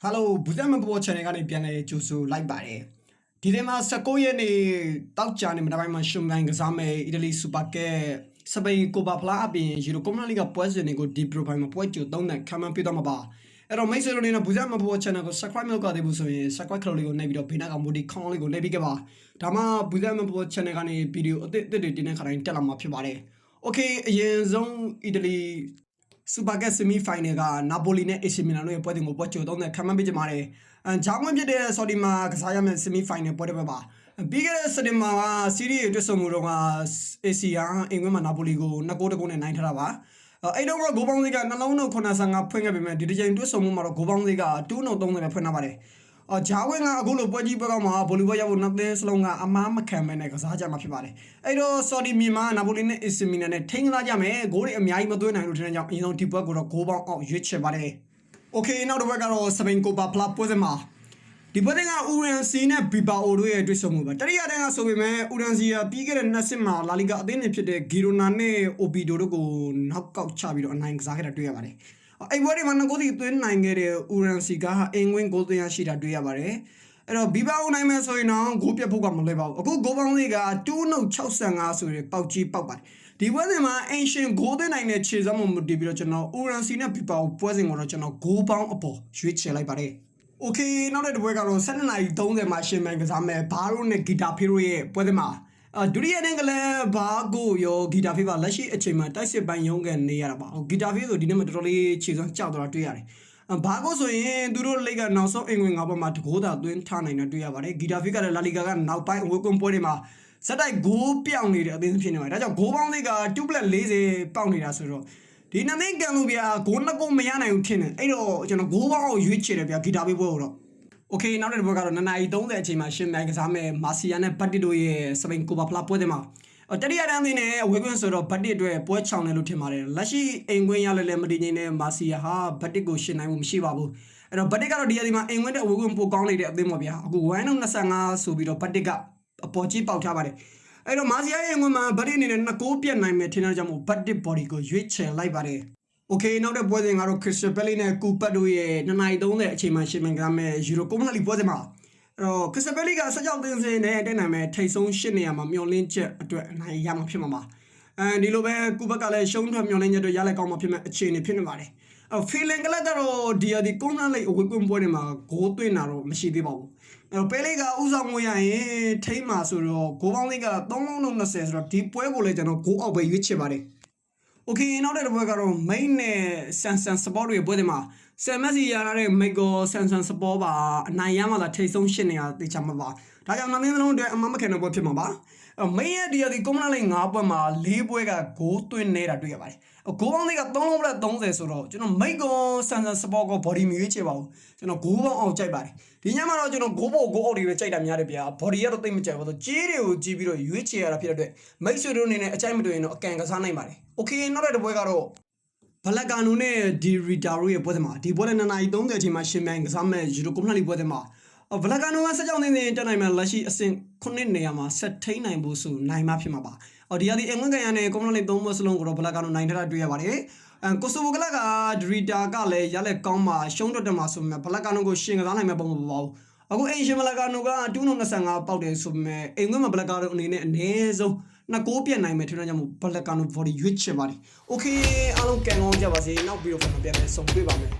Hello ဘူးဇက်မပေါ် channel ကနေပြန်လဲကြိုဆိုလိုက်ပါတယ်ဒီထဲမှာ19ရက်နေ့တောက်ကြနေမတိုင်းမှာရှုံပိုင်းကစားမယ်အီတလီစူပါကက်စပိန်ကိုပါဖလားအပြင်ယူရိုကွန်မန်လီဂပွဲစဉ်တွေကိုဒီပရိုဖိုင်မှာပွဲကြိုသုံးတဲ့ခံမှန်းပြတော့မှာပါအဲ့တော့မိတ်ဆွေတို့နေနဲ့ဘူးဇက်မပေါ် channel ကို subscribe လုပ်ကြသေးဘူးဆိုရင် subscribe ခလို့လေးကိုနှိပ်ပြီးတော့ဘေးနားက moody ခေါင်းလေးကိုနှိပ်ပြီးကြပါဒါမှဘူးဇက်မပေါ် channel ကနေဗီဒီယိုအသစ်တွေတင်တဲ့ခါတိုင်းတက်လာမှာဖြစ်ပါတယ် Okay အရင်ဆုံးအီတလီSuper Semi Final က Napoli နဲ့ AC Milan တို့ရဲ့ပွဲတင်ကိုပွဲကြိုသုံးတဲ့ခံမှန်းပေးကြပါတယ်။ဂျာမန်ဖြစ်တဲ့ Saudi မှာကစားရမယ့် Semi Final ပွဲတစ်ပွဲပါ။ပြီးခဲ့တဲ့ စက်တင်ဘာက Serie A တွဲဆုံမှုတော့က AC ကအင်္ဂလန်မှာ Napoli ကို2-1နဲ့နိုင်ထားတာပါ။အဲ့တော့ဂိုးပေါင်းစိတ်ကနှလုံးနဲ့85ဖွင့်ခဲ့ပေမဲ့ဒီတစ်ချိန်တွဲဆုံမှုမှာတော့ဂိုးပေါင်းစိတ်က2-30ပဲဖွင့်ထားပါတယ်။ဂျာဝင်ကအခုလိုပွဲကြီးပွဲကောက်မှာဗိုလီဘောရောက်ဖို့နှစ်သင်းစလုံးကအမားမခံမဲနဲ့ကစားကြမှာဖြစ်ပါတယ်။အဲ့တော့ Saudi မြန်မာ Napoli နဲ့ AC Milan နဲ့ထိန်းကစားကြမယ်။ဂိုးတွေအများကြီးမသွင်းနိုင်လို့ထင်တဲ့ကြောင့်အရင်ဆုံးဒီပွဲကိုတော့ဂိုးပေါင်းအောင်ရွေးချယ်ပါတယ်။ Okay နောက်တစ်ပွဲကတော့စပိန်ကိုပါဖလားပွဲစဉ်မှာဒီပွဲကဥရန်စီနဲ့ဘီဘာအိုတို့ရဲ့တွေ့ဆုံမှုပါတတိယတန်းကဆိုပေမဲ့ဥရန်စီကပြီးခဲ့တဲ့နှစ်စစ်မှာလာလီဂါအသင်းတွေဖြစ်တဲ့ဂီရိုနာနဲ့အိုဘီဒိုတို့ကိုနောက်ကောက်ချပြီးတော့အနိုင်ကစားခဲ့တာတွေ့ရပါတယ်အဲ့ပွဲတွေမှာနှစ်ဂိုးစီသွင်းနိုင်ခဲ့တဲ့ဥရန်စီကအင်ဝင်းဂိုးသွင်းရရှိတာတွေ့ရပါတယ်အဲ့တော့ဘီဘာအိုနိုင်မယ်ဆိုရင်တော့ဂိုးပြတ်ဖို့ကမလွယ်ပါဘူးအခုဂိုးပေါင်းလေးက2-65ဆိုရင်ပေါက်ကြီးပေါက်ပါတယ်ဒီပွဲစဉ်မှာအင်ရှင်ဂိုးသွင်းနိုင်တဲ့ခြေစမ်းမှုမတည်ပြီးတော့ကျွန်တော်ဥရန်စီနဲ့ဘီဘာအိုပွဲစဉ်ကိုတော့ကျွန်တော်ဂိုးပေါင်းအပေါ်ရွေးချယ်လိုက်ပါတယ်Okay နောက်တဲ့ပွဲကတော့12:30မှာရှင်မန်ကစားမယ်ဘာရိုနဲ့ဂီတာဖေးတို့ရဲ့ပွဲစဉ်မှာဒုတိယနေ့ကလည်းဘာကိုရောဂီတာဖေးပါလက်ရှိအချိန်မှာတိုက်စစ်ပိုင်းရုံးကန်နေရတာပါဂီတာဖေးဆိုဒီနေ့မှတော်တော်လေးခြေစွမ်းကြောက်သွားတာတွေ့ရတယ်ဘာကိုဆိုရင်သူတို့လိတ်ကနောက်ဆုံးအင်္ဂွင်၅ဘက်မှာတကိုးသာသွင်းထားနိုင်တာတွေ့ရပါတယ်ဂီတာဖေးကလည်းလာလီဂါကနောက်ပိုင်းအဝေးကွန်ပွဲတွေမှာစက်တိုက်ဂိုးပြောင်းနေတဲ့အသင်းဖြစ်နေပါတယ်ဒါကြောင့်ဂိုးပေါင်းလေးက2+40ပေါက်နေတာဆိုတော့ဒီနှစ်သိန်းကန်လို့ဗျာဂိုးနှစ်ကုန်းမရနိုင်ဘူးထင်တယ်အဲ့တော့ကျွန်တော်ဂိုးပေါင်းကိုရွေးချယ်တယ်ဗျာဂီတာဖေးပွဲကိုတော့Okay နောက်တဲ့ဘက်ကတော့2:30အချိန်မှာရှင်မြိုင်ကစားမယ်မာစီယာနဲ့ဘတ်တစ်တို့ရဲ့စပိန်ကိုပါဖလားပွဲစဉ်မှာတတိယတန်းအနေနဲ့အဝေးကွင်းဆိုတော့ဘတ်တစ်အတွက်ပွဲချောင်းတယ်လို့ထင်ပါတယ်လက်ရှိအိမ်ကွင်းရလဲမတည်ငြိမ်တဲ့မာစီယာဟာဘတ်တစ်ကိုရှင်းနိုင်မှုမရှိပါဘူးအဲ့တော့ဘတ်တစ်ကတော့ဒီအချိန်မှာအိမ်ကွင်းတဲ့အဝေးကွင်းပိုကောင်းနေတဲ့အသင်းပေါ့ဗျာအခု1.25ဆိုပြီးတော့ဘတ်တစ်ကအပေါ်ကြီးပေါက်ထားပါတယ်အဲ့တော့မာစီယာရဲ့အိမ်ကွင်းမှာဘတ်တစ်အနေနဲ့2 goal ပြတ်နိုင်မယ်ထင်တဲ့ကြောင့်မို့ဘတ်တစ် body ကိုရွေးချယ်လိုက်ပါတယ်Okay နောက်တဲ့ပွဲစဉ်ကတော့ Crystal Palace နဲ့ကူပတ်တို့ရဲ့2:30အချိန်မှာရှင်မန်ကစားမဲ့ယူရိုကွန်မန်လီပွဲစဉ်မှာအဲ့တော့ Crystal Palace ကဆက်ကြောက်တင်စင်နဲ့တက်နိုင်မဲ့ထိတ်ဆုံး8နေရာမှာမျောလင်းချက်အတွက်အနိုင်ရမှာဖြစ်မှာပါဒီလိုပဲကူပတ်ကလည်းရှုံးထွက်မျောလင်းချက်အတွက်ရလိုက်ကောင်းမှာဖြစ်မဲ့အခြေအနေဖြစ်နေပါတယ်feeling ကလည်းတော့ဒီကွန်မန်လီအဝေးကွန်ပွဲတွေမှာဂိုးသွင်းတာတော့မရှိသေးပါဘူးအဲ့တော့ Palace ကဥဆောင်မှုရရင်ထိတ်မှာဆိုတော့ဂိုးပေါင်းလေးက3-20ဆိုတော့ဒီပွဲကိုလည်းကျွန်တော်ဂိုးအောက်ပဲရွေးချယ်ပါတယ်Okay နောက်တဲ့ဘက်ကတော့ main နဲ့ Sansan Sport တွေပွဲတွေမှာဆယ်မက်စီရလာတဲ့ Michael Sansan Sport ပါအနိုင်ရမှသာထိတ်ဆုံး8နေရာတေချာမှာပါဒါကြောင့်နောက်နေ့လုံးအတွက်အမမခံတဲ့ပွဲဖြစ်မှာပါmain ရဲ့ဒီကွန်မန်လိ5ပွဲမှာ4ပွဲကဂိုးသွင်းနေတာတွေ့ရပါတယ်ဂိုးပေါင်းလေးက3-30ဆိုတော့ကျွန်တော် Michael Sansan Sport ကို body မရွေးချယ်ပါဘူးကျွန်တော်ဂိုးပေါင်းအောင်ကြိုက်ပါတယ်ဒီညမှာတော့ကျွန်တော်ဂိုးပေါ်ဂိုးအောက်တွေပဲကြိုက်တာများတယ်ဗျာ body ကတော့သိမကြိုက်ပါဘူးကြေးတွေကိုကြည့်ပြီးတော့ရွေးချယ်ရတာဖြစ်တဲ့အတွက်မိတ်ဆွေတို့အနေနဲ့အကြိုက်မတွေ့ရင်တော့အကန်ကစားနိုင်ပါတယ် Okay နောက်တဲ့ပွဲကတော့ဘလက်ကာနိုနဲ့ဒီရီတာရိုရဲ့ပွဲစဉ်မှာဒီပွဲနဲ့2:30အချိန်မှာရှင်မြိုင်ကစားမဲ့ယူရိုကွန်မန်လီပွဲစဉ်မှာဘလက်ကာနိုကဆက်ကြောင်းနေတက်နိုင်မဲ့လက်ရှိအဆင့်9နေရာမှာဆက်ထိန်နိုင်ဖို့ဆိုနိုင်မှဖြစ်မှာပါဒီအင်္ဂလန်ကန်ရနဲ့ကွန်မန်လီ3ပွဲစလုံးကိုတော့ဘလက်ကာနိုနိုင်ထားတာတွေ့ရပါတယ်ကိုဆိုဗိုကလကဒရီတာကလည်းရလက်ကောင်းမှာရှုံးတက်မှာဆိုပေမဲ့ဘလက်ကာနိုကိုရှင်ကစားနိုင်မဲ့ပုံမပေါ်ပါဘူးအခုအင်ရှင်ဘလက်ကာနိုက2.25ပေါက်တယ်ဆိုပေမဲ့အိမ်ကွင်းမှာဘလက်ကာနိုအနေနဲ့အနည်းဆုံး2 goal ပြတ်နိုင်မယ်ထင်တယ်ကြောင့်မို့ဘလက်ကာနို body ရွေးချယ်ပါတယ် Okay အားလုံးကန်ကောင်းကြပါစေနောက်ပြီးတော့ပြန်ဆုံတွေ့ပါမယ်